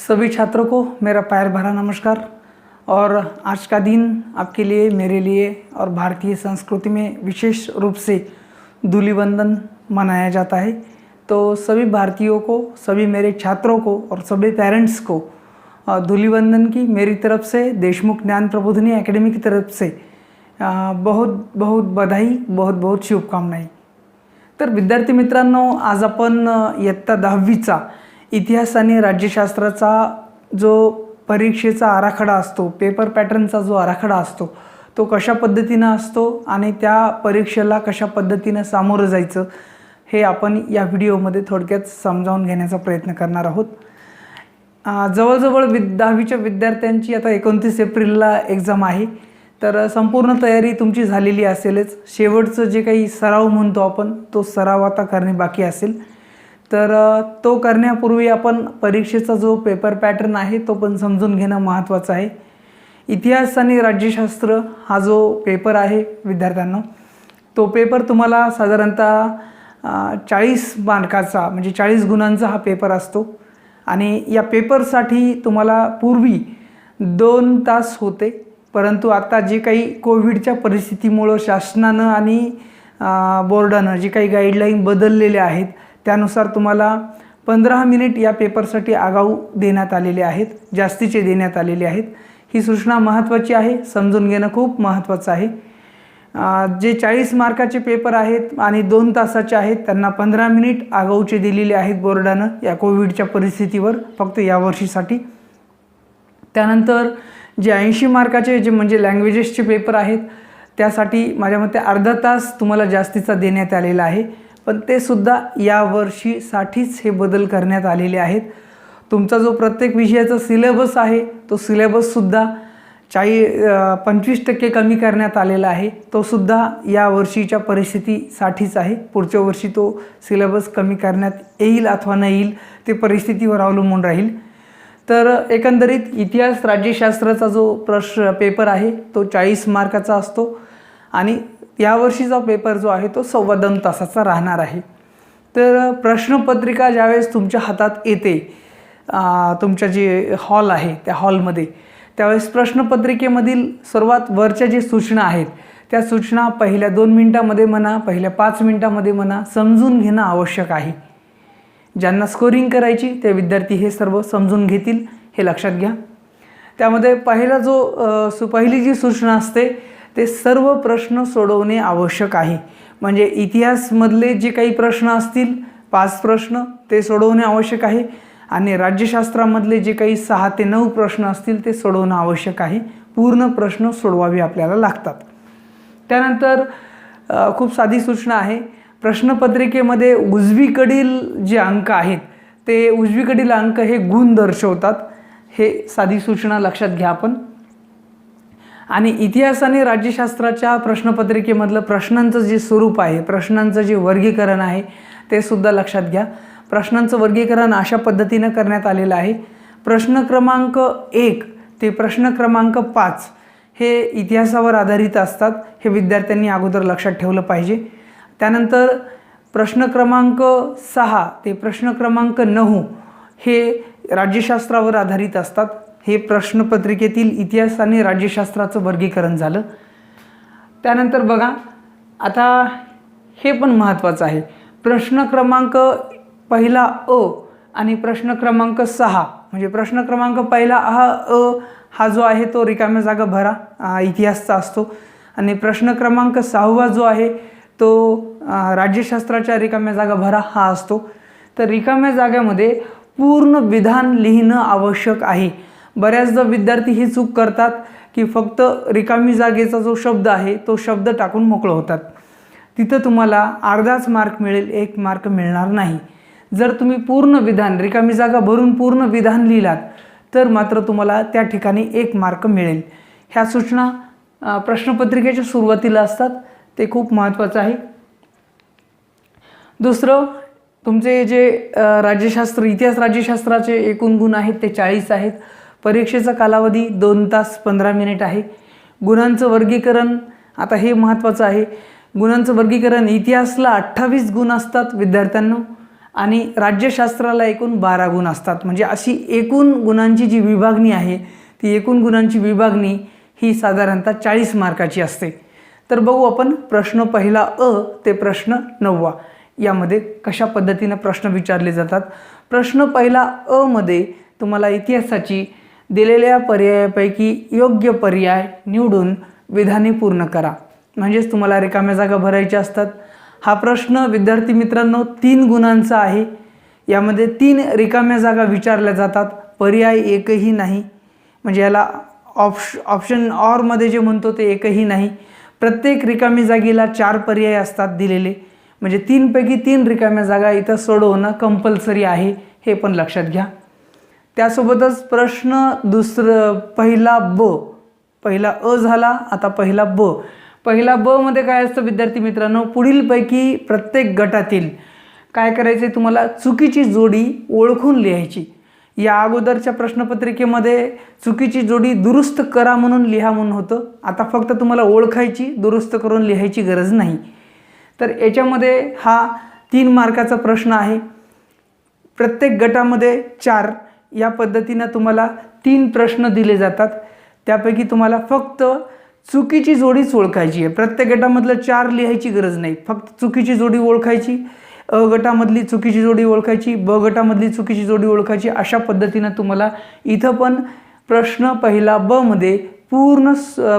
सभी छात्रों को मेरा प्यार भरा नमस्कार। और आज का दिन आपके लिए, मेरे लिए और भारतीय संस्कृति में विशेष रूप से धूलिवंदन मनाया जाता है। तो सभी भारतीयों को, सभी मेरे छात्रों को और सभी पेरेंट्स को धूलिवंदन की मेरी तरफ से, देशमुख ज्ञान प्रबोधिनी एकेडमी की तरफ से बहुत बहुत बधाई, बहुत बहुत शुभकामनाएं। तर विद्यार्थी मित्रांनो, आज आपण इयत्ता 10वीचा इतिहास आणि राज्यशास्त्राचा जो परीक्षेचा आराखडा असतो, पेपर पॅटर्नचा जो आराखडा असतो, तो कशा पद्धतीने असतो आणि त्या परीक्षेला कशा पद्धतीने सामोरं जायचं हे आपण या व्हिडिओमध्ये थोडक्यात समजावून घेण्याचा प्रयत्न करणार आहोत। जवळजवळ 10वीच्या विद्यार्थ्यांची आता 29 एप्रिलला एक्झाम आहे। तर संपूर्ण तयारी तुमची झालेली असेलच। शेवटचं जे काही सराव म्हणतो आपण, तो सराव आता करणे बाकी असेल। तर तो करण्यापूर्वी आपण परीक्षेचा जो पेपर पॅटर्न आहे तो पण समजून घेणं महत्त्वाचं आहे। इतिहास आणि राज्यशास्त्र हा जो पेपर आहे विद्यार्थ्यांनो, तो पेपर तुम्हाला साधारणतः 40 मार्काचा म्हणजे 40 गुणांचा हा पेपर असतो। आणि या पेपरसाठी तुम्हाला पूर्वी 2 तास होते, परंतु आता जे काही कोविडच्या परिस्थितीमुळे शासनानं आणि बोर्डानं जे काही गाईडलाईन बदललेले आहेत त्यानुसार तुम्हाला 15 मिनिट या पेपरसाठी आगाऊ देण्यात आलेले आहेत, जास्तीचे देण्यात आलेले आहेत। ही सूचना महत्त्वाची आहे, समजून घेणं खूप महत्त्वाचं आहे। जे 40 मार्काचे पेपर आहेत आणि 2 तासाचे आहेत त्यांना 15 मिनिट आगाऊचे दिलेले आहेत बोर्डानं या कोविडच्या परिस्थितीवर, फक्त या वर्षीसाठी। त्यानंतर जे 80 मार्काचे जे म्हणजे लँग्वेजेसचे पेपर आहेत त्यासाठी माझ्या मते अर्धा तास तुम्हाला जास्तीचा देण्यात आलेला आहे, पण ते सुद्धा या वर्षीसाठीच हे बदल करण्यात आलेले आहेत। तुमचा जो प्रत्येक विषयाचा सिलेबस आहे तो सिलेबससुद्धा 25% कमी करण्यात आलेला आहे। तो सुद्धा या वर्षीच्या परिस्थितीसाठीच आहे। पुढच्या वर्षी तो सिलेबस कमी करण्यात येईल अथवा नाही येईल ते परिस्थितीवर अवलंबून राहील। तर एकंदरीत इतिहास राज्यशास्त्राचा जो पेपर आहे तो 40 मार्काचा असतो आणि यावर्षीचा पेपर जो आहे तो 2.25 तासाचा राहणार आहे। तर प्रश्नपत्रिका ज्यावेळेस तुमच्या हातात येते, तुमच्या जे हॉल आहे त्या हॉलमध्ये, त्यावेळेस प्रश्नपत्रिकेमधील सर्वात वरच्या जे सूचना आहेत त्या सूचना पहिल्या 2 मिनिटांमध्ये म्हणा, पहिल्या 5 मिनिटांमध्ये म्हणा, समजून घेणं आवश्यक आहे। ज्यांना स्कोरिंग करायची ते विद्यार्थी हे सर्व समजून घेतील, हे लक्षात घ्या। त्यामध्ये पहिली जी सूचना असते ते सर्व प्रश्न सोडवणे आवश्यक आहे। म्हणजे इतिहासमधले जे काही प्रश्न असतील 5 प्रश्न ते सोडवणे आवश्यक आहे आणि राज्यशास्त्रामधले जे काही 6 ते 9 प्रश्न असतील ते सोडवणं आवश्यक आहे। पूर्ण प्रश्न सोडवावे आपल्याला लागतात। त्यानंतर खूप साधी सूचना आहे, प्रश्नपत्रिकेमध्ये उजवीकडील जे अंक आहेत ते उजवीकडील अंक हे गुण दर्शवतात, हे साधी सूचना लक्षात घ्या आपण। आणि इतिहास आणि राज्यशास्त्राच्या प्रश्नपत्रिकेमधलं प्रश्नांचं जे स्वरूप आहे, प्रश्नांचं जे वर्गीकरण आहे ते सुद्धा लक्षात घ्या। प्रश्नांचं वर्गीकरण अशा पद्धतीने करण्यात आलेलं आहे, प्रश्न क्रमांक 1 ते प्रश्न क्रमांक 5 हे इतिहासावर आधारित असतात, हे विद्यार्थ्यांनी अगोदर लक्षात ठेवलं पाहिजे। त्यानंतर प्रश्न क्रमांक 6 ते प्रश्न क्रमांक 9 हे राज्यशास्त्रावर आधारित असतात। हे प्रश्नपत्रिकेतील इतिहास आणि राज्यशास्त्राचं वर्गीकरण झालं। त्यानंतर बघा, आता हे पण महत्त्वाचं आहे, प्रश्न क्रमांक पहिला अ आणि प्रश्न क्रमांक 6 म्हणजे प्रश्न क्रमांक पहिला हा जो आहे तो रिकाम्या जागा भरा इतिहासचा असतो आणि प्रश्न क्रमांक 6 जो आहे तो राज्यशास्त्राच्या रिकाम्या जागा भरा हा असतो। तर रिकाम्या जागामध्ये पूर्ण विधान लिहिणं आवश्यक आहे। बऱ्याचदा विद्यार्थी ही चूक करतात की फक्त रिकामी जागेचा जो शब्द आहे तो शब्द टाकून मोकळं होतात, तिथं तुम्हाला अर्धाच मार्क मिळेल, 1 मार्क मिळणार नाही। जर तुम्ही पूर्ण विधान, रिकामी जागा भरून पूर्ण विधान लिहिलात तर मात्र तुम्हाला त्या ठिकाणी 1 मार्क मिळेल। ह्या सूचना प्रश्नपत्रिकेच्या सुरुवातीला असतात, ते खूप महत्त्वाचं आहे। दुसरं, तुमचे जे इतिहास राज्यशास्त्राचे एकूण गुण आहेत ते 40 आहेत। परीक्षेचा कालावधी 2 तास 15 मिनिट आहे। गुणांचं वर्गीकरण, आता हे महत्त्वाचं आहे, गुणांचं वर्गीकरण इतिहासला 28 गुण असतात विद्यार्थ्यांना आणि राज्यशास्त्राला एकूण 12 गुण असतात. म्हणजे अशी एकूण गुणांची जी विभागणी आहे ती एकूण गुणांची विभागणी ही साधारणतः 40 मार्काची असते. तर बघू आपण प्रश्न पहिला अ ते प्रश्न 9वा यामध्ये कशा पद्धतीने प्रश्न विचारले जातात. प्रश्न पहिला अ मध्ये तुम्हाला इतिहासाची दिलेल्या पर्यायापैकी योग्य पर्याय निवडून विधाने पूर्ण करा. म्हणजेच तुम्हाला रिकाम्या जागा भरायच्या असतात. हा प्रश्न विद्यार्थी मित्रांनो 3 गुणांचा आहे. यामध्ये 3 रिकाम्या जागा विचारल्या जातात, पर्याय एकही नाही. म्हणजे याला ऑप्शन ऑरमध्ये जे म्हणतो ते एकही नाही. प्रत्येक रिकामी जागेला 4 पर्याय असतात दिलेले. म्हणजे 3 पैकी 3 रिकाम्या जागा इथं सोडवणं कंपल्सरी आहे, हे पण लक्षात घ्या. त्यासोबतच प्रश्न पहिला अ झाला, आता पहिला ब. पहिला ब मध्ये काय असतं विद्यार्थी मित्रांनो, पुढीलपैकी प्रत्येक गटातील काय करायचे तुम्हाला चुकीची जोडी ओळखून लिहायची. या अगोदरच्या प्रश्नपत्रिकेमध्ये चुकीची जोडी दुरुस्त करा म्हणून लिहा म्हणून होतं. आता फक्त तुम्हाला ओळखायची, दुरुस्त करून लिहायची गरज नाही. तर याच्यामध्ये हा 3 मार्काचा प्रश्न आहे. प्रत्येक गटामध्ये 4 या पद्धतीने तुम्हाला 3 प्रश्न दिले जातात. त्यापैकी तुम्हाला फक्त चुकीची जोडीच ओळखायची आहे. प्रत्येक गटामधलं 4 लिहायची गरज नाही, फक्त चुकीची जोडी ओळखायची. अ गटामधली चुकीची जोडी ओळखायची, ब गटामधली चुकीची जोडी ओळखायची. अशा पद्धतीनं तुम्हाला इथं पण प्रश्न पहिला ब मध्ये पूर्ण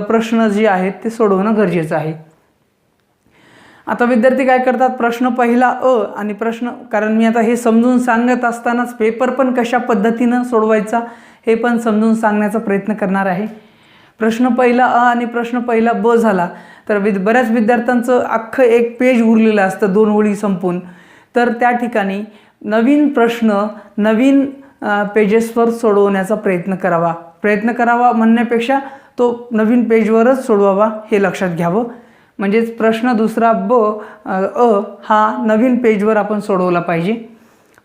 प्रश्न जे आहेत ते सोडवणं गरजेचं आहे. आता विद्यार्थी काय करतात, प्रश्न पहिला अ आणि कारण मी आता हे समजून सांगत असतानाच पेपर पण कशा पद्धतीनं सोडवायचा हे पण समजून सांगण्याचा प्रयत्न करणार आहे. प्रश्न पहिला अ आणि प्रश्न पहिला ब झाला तर बऱ्याच विद्यार्थ्यांचं अख्खं एक पेज उरलेलं असतं 2 ओळी संपून. तर त्या ठिकाणी नवीन प्रश्न नवीन पेजेसवर सोडवण्याचा प्रयत्न करावा म्हणण्यापेक्षा तो नवीन पेजवरच सोडवावा हे लक्षात घ्यावं. म्हणजेच प्रश्न दुसरा अ हा नवीन पेजवर आपण सोडवला पाहिजे.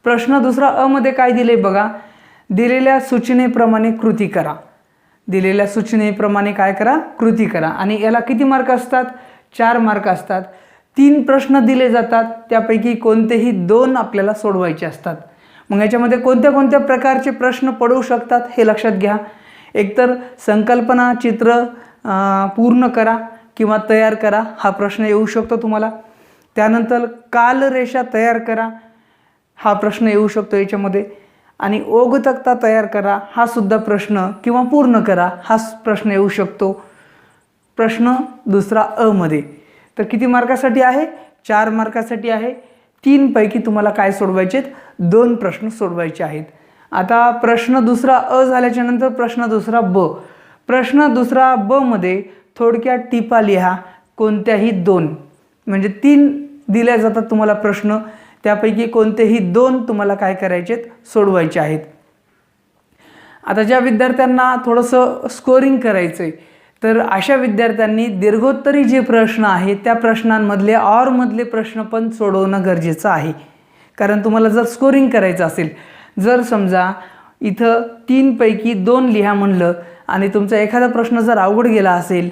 प्रश्न दुसरा अ मध्ये काय दिले बघा, दिलेल्या सूचनेप्रमाणे कृती करा. दिलेल्या सूचनेप्रमाणे काय करा, कृती करा. आणि याला किती मार्क असतात, 4 मार्क असतात. 3 प्रश्न दिले जातात, त्यापैकी कोणतेही 2 आपल्याला सोडवायचे असतात. मग याच्यामध्ये कोणत्या कोणत्या प्रकारचे प्रश्न पडू शकतात हे लक्षात घ्या. एकतर संकल्पना चित्र पूर्ण करा किंवा तयार करा हा प्रश्न येऊ शकतो तुम्हाला. त्यानंतर कालरेषा तयार करा हा प्रश्न येऊ शकतो याच्यामध्ये. आणि ओघ तक्ता तयार करा हा सुद्धा प्रश्न किंवा पूर्ण करा हा प्रश्न येऊ शकतो प्रश्न दुसरा अ मध्ये. तर किती मार्कासाठी आहे, 4 मार्कासाठी आहे. 3 पैकी तुम्हाला काय सोडवायचे, 2 प्रश्न सोडवायचे आहेत. आता प्रश्न दुसरा अ झाल्याच्या नंतर प्रश्न दुसरा ब. प्रश्न दुसरा ब मध्ये थोडक्यात टिपा लिहा, कोणत्याही 2. म्हणजे 3 दिल्या जातात तुम्हाला प्रश्न, त्यापैकी कोणतेही 2 तुम्हाला काय करायचे, सोडवायचे आहेत. आता ज्या विद्यार्थ्यांना थोडंसं स्कोरिंग करायचं आहे तर अशा विद्यार्थ्यांनी दीर्घोत्तरी जे प्रश्न आहेत त्या प्रश्नांमधले ऑरमधले प्रश्न पण सोडवणं गरजेचं आहे. कारण तुम्हाला जर स्कोरिंग करायचं असेल, जर समजा इथं 3 पैकी 2 लिहा म्हणलं आणि तुमचा एखादा प्रश्न जर अवघड गेला असेल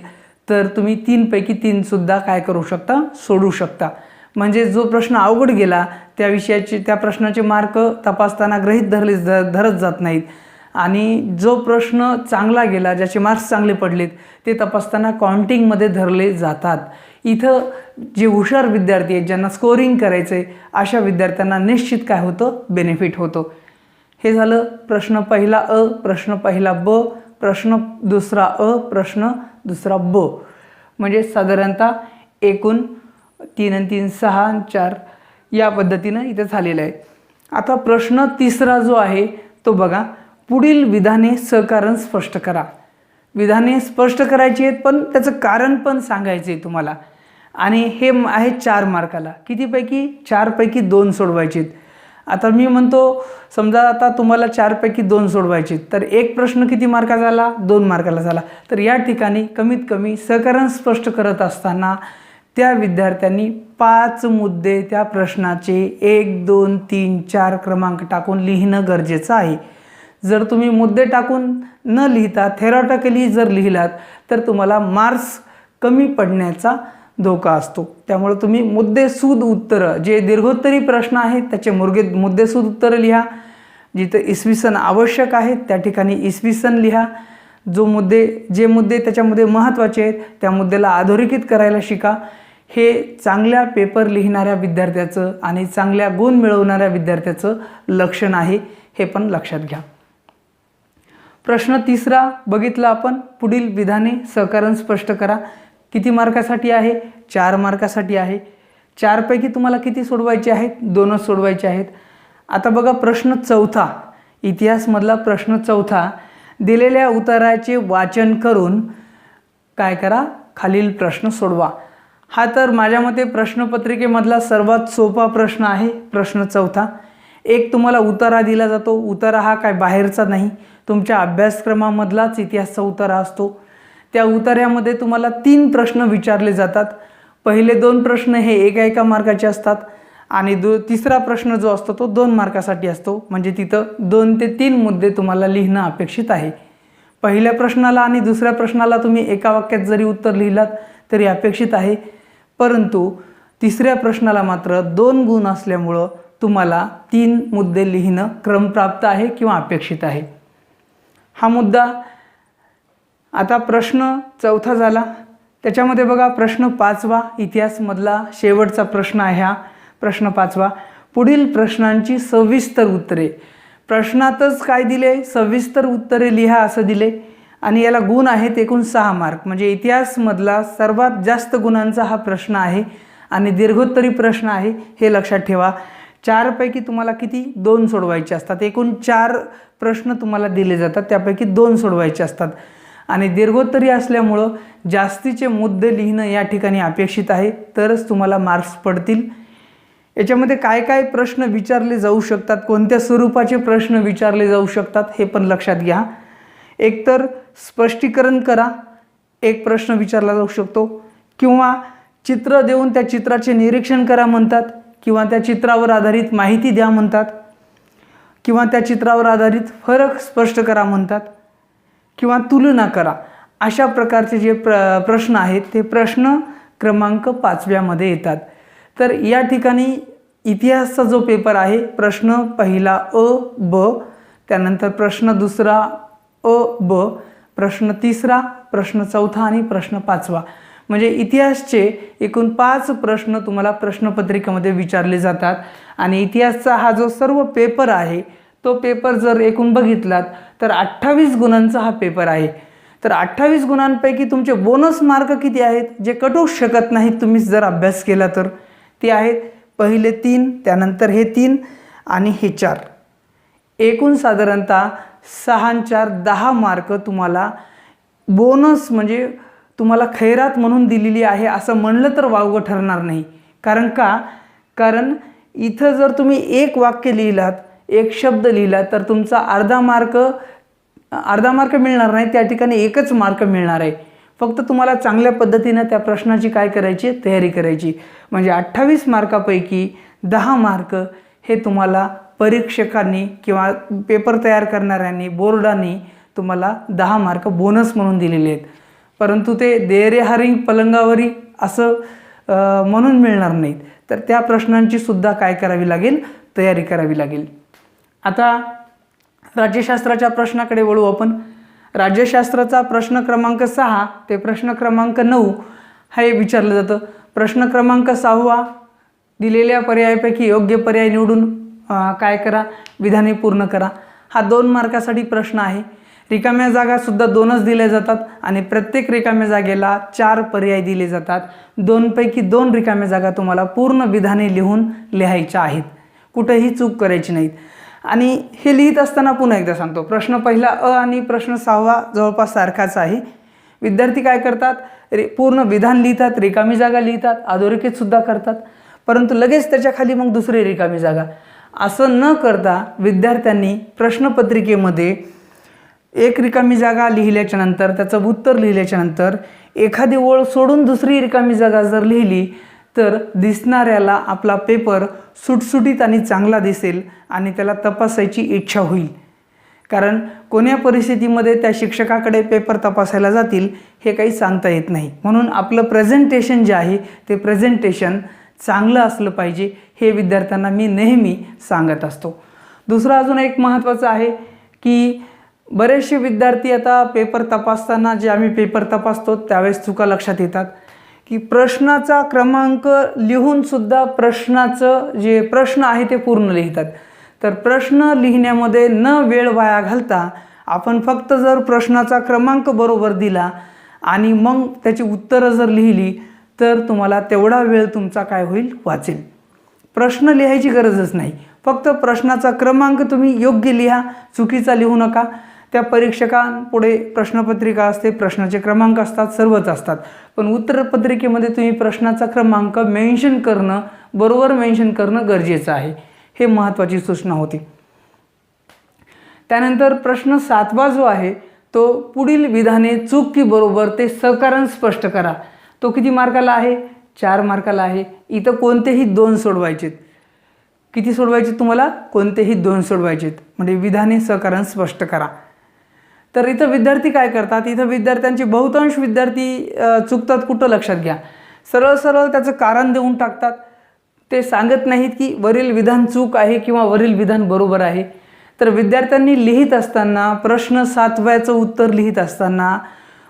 तर तुम्ही 3 पैकी 3 सुद्धा काय करू शकता, सोडू शकता. म्हणजे जो प्रश्न अवघड गेला त्या प्रश्नाचे मार्क तपासताना गृहीत धरत जात नाहीत. आणि जो प्रश्न चांगला गेला, ज्याचे मार्क्स चांगले पडलेत ते तपासताना काउंटिंगमध्ये धरले जातात. इथं जे हुशार विद्यार्थी आहेत, ज्यांना स्कोरिंग करायचं आहे, अशा विद्यार्थ्यांना निश्चित काय होतं, बेनिफिट होतो. हे झालं प्रश्न पहिला अ, प्रश्न पहिला ब, प्रश्न दुसरा अ, प्रश्न दुसरा ब. म्हणजे साधारणतः एकूण 3 आणि 3 6 आणि 4 या पद्धतीनं इथं झालेलं आहे. आता प्रश्न तिसरा जो आहे तो बघा, पुढील विधाने सहकारण स्पष्ट करा. विधाने स्पष्ट करायची आहेत पण त्याचं कारण पण सांगायचं आहे तुम्हाला. आणि हे आहे 4 मार्काला. कितीपैकी, 4 पैकी 2 सोडवायचे आहेत. आता मी म्हणतो समजा आता तुम्हाला 4 पैकी 2 सोडवायचे तर एक प्रश्न किती मार्काचा झाला, 2 मार्काला झाला. तर या ठिकाणी कमीत कमी सहकारण स्पष्ट करत असताना त्या विद्यार्थ्यांनी 5 मुद्दे त्या प्रश्नाचे 1 2 3 4 क्रमांक टाकून लिहिणं गरजेचं आहे. जर तुम्ही मुद्दे टाकून न लिहिता थेरॉटिकली जर लिहिलात तर तुम्हाला मार्क्स कमी पडण्याचा धोका असतो। त्यामुळे तुम्ही मुद्देसूद उत्तरं, जे दीर्घोत्तरी प्रश्न आहेत त्याचे मुद्देसूद उत्तरं लिहा। जिथे इसवी सन आवश्यक आहे त्या ठिकाणी इसवी सन लिहा। जे मुद्दे त्याच्यामध्ये महत्त्वाचे आहेत त्या मुद्द्याला अधोरेखित करायला शिका। हे चांगल्या पेपर लिहिणाऱ्या विद्यार्थ्याचं आणि चांगल्या गुण मिळवणाऱ्या विद्यार्थ्याचं लक्षण आहे, हे पण लक्षात घ्या। प्रश्न तिसरा बघितला आपण, पुढील विधाने सहकारण स्पष्ट करा। किती मार्कासाठी आहे? 4 मार्कासाठी आहे। 4 पैकी तुम्हाला किती सोडवायचे आहेत? 2च सोडवायचे आहेत। आता बघा प्रश्न चौथा, इतिहासमधला प्रश्न चौथा, दिलेल्या उत्तराचे वाचन करून काय करा? खालील प्रश्न सोडवा। हा तर माझ्या मते प्रश्नपत्रिकेमधला सर्वात सोपा प्रश्न आहे, प्रश्न चौथा। एक तुम्हाला उतारा दिला जातो। उतारा हा काय बाहेरचा नाही, तुमच्या अभ्यासक्रमामधलाच इतिहासचा उतारा असतो। त्या उतार्यामध्ये तुम्हाला 3 प्रश्न विचारले जातात। पहिले 2 प्रश्न हे एका मार्काचे असतात आणि तिसरा प्रश्न जो असतो तो 2 मार्कासाठी असतो। म्हणजे तिथं 2 ते 3 मुद्दे तुम्हाला लिहिणं अपेक्षित आहे। पहिल्या प्रश्नाला आणि दुसऱ्या प्रश्नाला तुम्ही एका वाक्यात जरी उत्तर लिहिलात तरी अपेक्षित आहे, परंतु तिसऱ्या प्रश्नाला मात्र 2 गुण असल्यामुळं तुम्हाला 3 मुद्दे लिहिणं क्रमप्राप्त आहे किंवा अपेक्षित आहे। हा मुद्दा। आता प्रश्न चौथा झाला। त्याच्यामध्ये बघा प्रश्न 5वा, इतिहासमधला शेवटचा प्रश्न आहे हा प्रश्न 5वा। पुढील प्रश्नांची सविस्तर उत्तरे। प्रश्नातच काय दिले? सविस्तर उत्तरे लिहा असं दिले आणि याला गुण आहेत एकूण 6 मार्क। म्हणजे इतिहासमधला सर्वात जास्त गुणांचा हा प्रश्न आहे आणि दीर्घोत्तरी प्रश्न आहे, हे लक्षात ठेवा। 4 पैकी तुम्हाला किती? 2 सोडवायचे असतात। एकूण 4 प्रश्न तुम्हाला दिले जातात, त्यापैकी 2 सोडवायचे असतात आणि दीर्घोत्तरी असल्यामुळं जास्तीचे मुद्दे लिहिणं या ठिकाणी अपेक्षित आहे, तरच तुम्हाला मार्क्स पडतील। याच्यामध्ये काय काय प्रश्न विचारले जाऊ शकतात, कोणत्या स्वरूपाचे प्रश्न विचारले जाऊ शकतात हे पण लक्षात घ्या। एकतर स्पष्टीकरण करा, एक प्रश्न विचारला जाऊ शकतो, किंवा चित्र देऊन त्या चित्राचे निरीक्षण करा म्हणतात, किंवा त्या चित्रावर आधारित माहिती द्या म्हणतात, किंवा त्या चित्रावर आधारित फरक स्पष्ट करा म्हणतात, किंवा तुलना करा। अशा प्रकारचे जे प्रश्न आहेत ते प्रश्न क्रमांक 5व्यामध्ये येतात। तर या ठिकाणी इतिहासचा जो पेपर आहे, प्रश्न पहिला अ ब, त्यानंतर प्रश्न दुसरा अ ब, प्रश्न तिसरा, प्रश्न चौथा आणि प्रश्न 5वा, म्हणजे इतिहासचे एकूण 5 प्रश्न तुम्हाला प्रश्नपत्रिकेमध्ये विचारले जातात। आणि इतिहासचा हा जो सर्व पेपर आहे तो पेपर जर एकूण बघितलात तर 28 गुणांचा हा पेपर आहे। तर 28 गुणांपैकी तुमचे बोनस मार्क किती आहेत, जे कटूच शकत नाहीत तुम्ही जर अभ्यास केला तर? ते आहेत पहिले 3, त्यानंतर हे 3 आणि हे 4। एकूण साधारणतः 6 आणि 4 10 मार्क तुम्हाला बोनस, म्हणजे तुम्हाला खैरात म्हणून दिलेली आहे असं म्हणलं तर वावगं ठरणार नाही। कारण इथं जर तुम्ही एक वाक्य लिहिलात, एक शब्द लिहिला तर तुमचा अर्धा मार्क मिळणार नाही, त्या ठिकाणी 1च मार्क मिळणार आहे। फक्त तुम्हाला चांगल्या पद्धतीने त्या प्रश्नाची काय करायची? तयारी करायची। म्हणजे 28 मार्कापैकी 10 मार्क हे तुम्हाला परीक्षकांनी किंवा पेपर तयार करणाऱ्यांनी, बोर्डाने तुम्हाला 10 मार्क बोनस म्हणून दिलेले आहेत, परंतु ते देरेहारी पलंगावरी असं म्हणून मिळणार नाहीत। तर त्या प्रश्नांची सुद्धा काय करावी लागेल? तयारी करावी लागेल। आता राज्यशास्त्राच्या प्रश्नाकडे वळू आपण। राज्यशास्त्राचा प्रश्न क्रमांक 6 ते प्रश्न क्रमांक 9 हे विचारलं जातं। प्रश्न क्रमांक 6वा, दिलेल्या पर्यायापैकी योग्य पर्याय निवडून काय करा? विधाने पूर्ण करा। हा 2 मार्कासाठी प्रश्न आहे। रिकाम्या जागा सुद्धा 2च दिल्या जातात आणि प्रत्येक रिकाम्या जागेला 4 पर्याय दिले जातात। 2 पैकी 2 रिकाम्या जागा तुम्हाला पूर्ण विधाने लिहून लिहायच्या आहेत, कुठेही चूक करायची नाहीत। आणि हे लिहित असताना पुन्हा एकदा सांगतो, प्रश्न पहिला अ आणि प्रश्न 6वा जवळपास सारखाच आहे। विद्यार्थी काय करतात? पूर्ण विधान लिहितात, रिकामी जागा लिहितात, अधोरेखित सुद्धा करतात, परंतु लगेच त्याच्या खाली मग दुसरी रिकामी जागा। असं न करता विद्यार्थ्यांनी प्रश्नपत्रिकेमध्ये एक रिकामी जागा लिहिल्याच्या नंतर, त्याचं उत्तर लिहिल्याच्या नंतर एखादी ओळ सोडून दुसरी रिकामी जागा जर लिहिली तर दिसणाऱ्याला आपला पेपर सुटसुटीत आणि चांगला दिसेल आणि त्याला तपासायची इच्छा होईल। कारण कोण्या परिस्थितीमध्ये त्या शिक्षकाकडे पेपर तपासायला जातील हे काही सांगता येत नाही. म्हणून आपलं प्रेझेंटेशन जे आहे ते प्रेझेंटेशन चांगलं असलं पाहिजे, हे विद्यार्थ्यांना मी नेहमी सांगत असतो. दुसरं अजून एक महत्त्वाचं आहे की बरेचसे विद्यार्थी आता पेपर तपासताना, जे आम्ही पेपर तपासतो त्यावेळेस चुका लक्षात येतात की प्रश्नाचा क्रमांक लिहूनसुद्धा प्रश्नाचं जे प्रश्न आहे ते पूर्ण लिहितात. तर प्रश्न लिहिण्यामध्ये न वेळ वाया घालता आपण फक्त जर प्रश्नाचा क्रमांक बरोबर दिला आणि मग त्याची उत्तरं जर लिहिली तर तुम्हाला तेवढा वेळ तुमचा काय होईल, वाचेल. प्रश्न लिहायची गरजच नाही, फक्त प्रश्नाचा क्रमांक तुम्ही योग्य लिहा, चुकीचा लिहू नका. त्या परीक्षकांपुढे प्रश्नपत्रिका असते, प्रश्नाचे क्रमांक असतात, सर्वच असतात, पण उत्तरपत्रिकेमध्ये तुम्ही प्रश्नाचा क्रमांक मेन्शन करणं, बरोबर मेन्शन करणं गरजेचं आहे. हे महत्त्वाची सूचना होती. त्यानंतर प्रश्न 7वा जो आहे तो पुढील विधाने चूक की बरोबर ते सकारण स्पष्ट करा. तो किती मार्काला आहे? 4 मार्काला आहे. इथं कोणतेही 2 सोडवायचेत. किती सोडवायचे तुम्हाला? कोणतेही 2 सोडवायचेत. म्हणजे विधाने सकारण स्पष्ट करा. तर इथं विद्यार्थी काय करतात, इथं विद्यार्थ्यांचे बहुतांश विद्यार्थी चुकतात. कुठं? लक्षात घ्या, सरळ सरळ त्याचं कारण देऊन टाकतात. ते सांगत नाहीत की वरील विधान चूक आहे किंवा वरील विधान बरोबर आहे. तर विद्यार्थ्यांनी लिहित असताना, प्रश्न 7व्याचं उत्तर लिहित असताना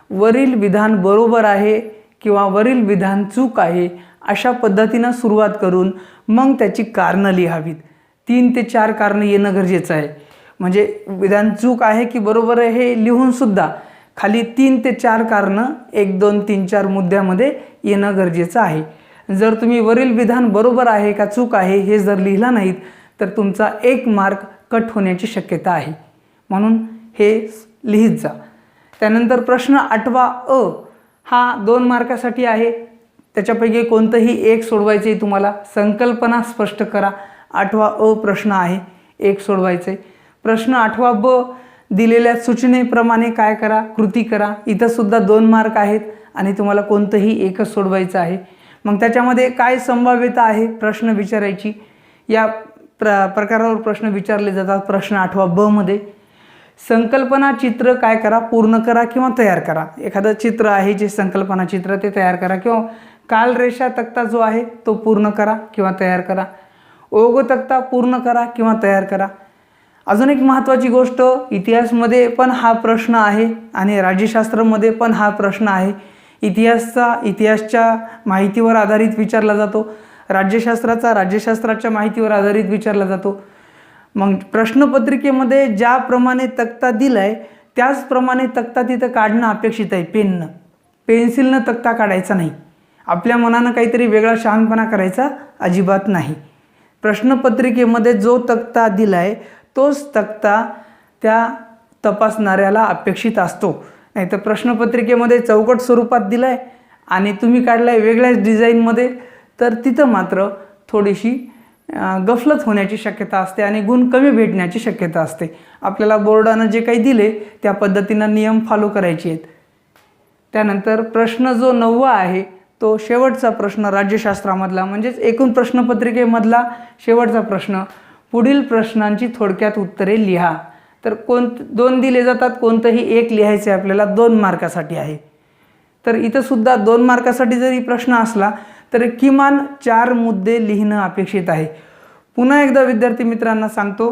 वरील विधान बरोबर आहे किंवा वरील विधान चूक आहे अशा पद्धतीनं सुरुवात करून मग त्याची कारणं लिहावीत. 3 ते 4 कारणं येणं गरजेचं आहे. म्हणजे विधान चूक आहे की बरोबर आहे हे लिहूनसुद्धा खाली 3 ते 4 कारणं 1, 2, 3, 4 मुद्द्यामध्ये येणं गरजेचं आहे. जर तुम्ही वरील विधान बरोबर आहे का चूक आहे हे जर लिहिला नाहीत तर तुमचा 1 मार्क कट होण्याची शक्यता आहे. म्हणून हे लिहित जा. त्यानंतर प्रश्न 8वा अ हा 2 मार्कासाठी आहे. त्याच्यापैकी कोणतंही एक सोडवायचं आहे तुम्हाला. संकल्पना स्पष्ट करा. 8वा अ प्रश्न आहे, 1 सोडवायचं आहे. प्रश्न 8वा ब दिलेल्या सूचनेप्रमाणे काय करा, कृती करा. इथंसुद्धा 2 मार्क आहेत आणि तुम्हाला कोणतंही एकच सोडवायचं आहे. मग त्याच्यामध्ये काय संभाव्यता आहे प्रश्न विचारायची, या प्रकारावर प्रश्न विचारले जातात. प्रश्न 8वा ब मध्ये संकल्पना चित्र काय करा, पूर्ण करा किंवा तयार करा. एखादं चित्र आहे जे संकल्पना चित्र ते तयार करा किंवा कालरेषा तक्ता जो आहे तो पूर्ण करा किंवा तयार करा. ओघ तक्ता पूर्ण करा किंवा तयार करा. अजून एक महत्त्वाची गोष्ट, इतिहासमध्ये पण हा प्रश्न आहे आणि राज्यशास्त्रामध्ये पण हा प्रश्न आहे. इतिहासच्या माहितीवर आधारित विचारला जातो, राज्यशास्त्राच्या माहितीवर आधारित विचारला जातो. मग प्रश्नपत्रिकेमध्ये ज्याप्रमाणे तक्ता दिला आहे त्याचप्रमाणे तक्ता तिथं काढणं अपेक्षित आहे. पेन्सिलनं तक्ता काढायचा नाही. आपल्या मनानं काहीतरी वेगळा शहाणपणा करायचा अजिबात नाही. प्रश्नपत्रिकेमध्ये जो तक्ता दिला आहे तोच तक्ता त्या तपासणाऱ्याला अपेक्षित असतो. नाही तर प्रश्नपत्रिकेमध्ये चौकट स्वरूपात दिला आहे आणि तुम्ही काढला आहे वेगळ्याच डिझाईनमध्ये, तर तिथं मात्र थोडीशी गफलत होण्याची शक्यता असते आणि गुण कमी भेटण्याची शक्यता असते. आपल्याला बोर्डानं जे काही दिले त्या पद्धतीनं नियम फॉलो करायचे आहेत. त्यानंतर प्रश्न जो 9वा आहे तो शेवटचा प्रश्न राज्यशास्त्रामधला, म्हणजेच एकूण प्रश्नपत्रिकेमधला शेवटचा प्रश्न. पुढील प्रश्नांची थोडक्यात उत्तरे लिहा. तर 2 दिले जातात, कोणतंही एक लिहायचे आपल्याला, 2 मार्कासाठी आहे. तर इथंसुद्धा 2 मार्कासाठी जरी प्रश्न असला तर किमान 4 मुद्दे लिहिणं अपेक्षित आहे. पुन्हा एकदा विद्यार्थी मित्रांना सांगतो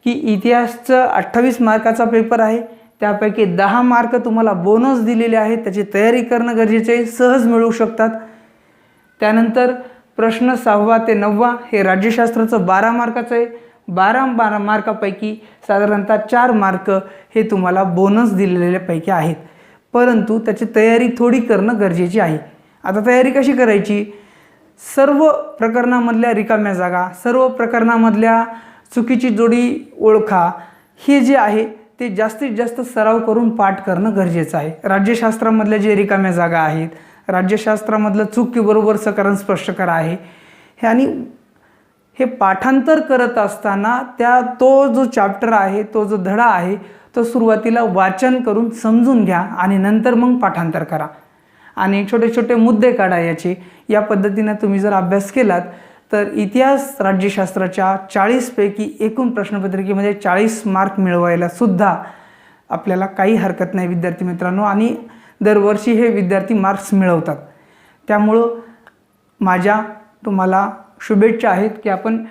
की इतिहासचं 28 मार्काचा पेपर आहे. त्यापैकी 10 मार्क तुम्हाला बोनस दिलेले आहेत, त्याची तयारी करणं गरजेचे आहे, सहज मिळू शकतात. त्यानंतर प्रश्न 6वा ते 9वा हे राज्यशास्त्राचं 12 मार्काचं आहे. 12 मार्कापैकी साधारणतः 4 मार्क हे तुम्हाला बोनस दिलेल्यापैकी आहेत, परंतु त्याची तयारी थोडी करणं गरजेची आहे. आता तयारी कशी करायची? सर्व प्रकरणामधल्या रिकाम्या जागा, सर्व प्रकरणामधल्या चुकीची जोडी ओळखा, हे जे आहे ते जास्तीत जास्त सराव करून पाठ करणं गरजेचं आहे. राज्यशास्त्रामधल्या जे रिकाम्या जागा आहेत, राज्यशास्त्रामधलं चूक की बरोबर सकारण स्पष्ट करा आहे हे, आणि हे पाठांतर करत असताना तो जो चॅप्टर आहे, तो जो धडा आहे तो सुरुवातीला वाचन करून समजून घ्या आणि नंतर मग पाठांतर करा आणि छोटे छोटे मुद्दे काढा याचे. या पद्धतीने तुम्ही जर अभ्यास केलात तर इतिहास राज्यशास्त्राच्या 40 पैकी एकूण प्रश्नपत्रिकेमध्ये 40 मार्क मिळवायला सुद्धा आपल्याला काही हरकत नाही विद्यार्थी मित्रांनो, आणि दरवर्षी हे विद्यार्थी मार्क्स मिळवतात. त्यामुळं माझ्या तुम्हाला शुभेच्छा आहेत की आपण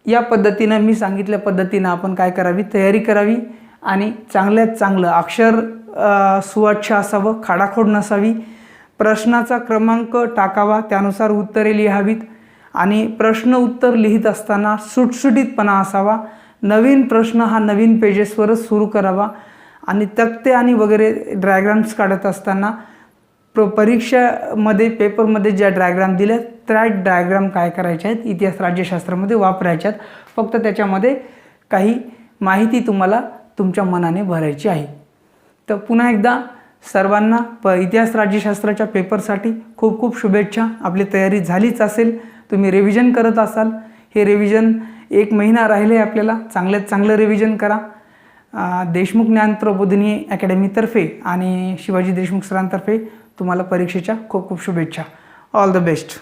या पद्धतीनं, मी सांगितल्या पद्धतीनं आपण काय करावी, तयारी करावी आणि चांगल्यात चांगलं अक्षर सुवाच्य असावं, खाडाखोड नसावी, प्रश्नाचा क्रमांक टाकावा, त्यानुसार उत्तरे लिहावीत आणि प्रश्न उत्तर लिहित असताना सुटसुटीतपणा असावा. नवीन प्रश्न हा नवीन पेजेसवरच सुरू करावा आणि तक्ते आणि वगैरे डायग्राम्स काढत असताना परीक्षेमध्ये पेपरमध्ये ज्या डायग्राम दिल्या त्या डायग्राम काय करायच्या आहेत, इतिहास राज्यशास्त्रामध्ये वापरायच्यात. फक्त त्याच्यामध्ये काही माहिती तुम्हाला तुमच्या मनाने भरायची आहे. तर पुन्हा एकदा सर्वांना इतिहास राज्यशास्त्राच्या पेपरसाठी खूप खूप शुभेच्छा. आपली तयारी झालीच असेल, तुम्ही रिव्हिजन करत असाल, हे रिव्हिजन 1 महिना राहिले आपल्याला, चांगल्यात चांगलं रिव्हिजन करा. देशमुख ज्ञान प्रबोधिनी अकॅडमीतर्फे आणि शिवाजी देशमुख सरांतर्फे तुम्हाला परीक्षेच्या खूप खूप शुभेच्छा. All the best.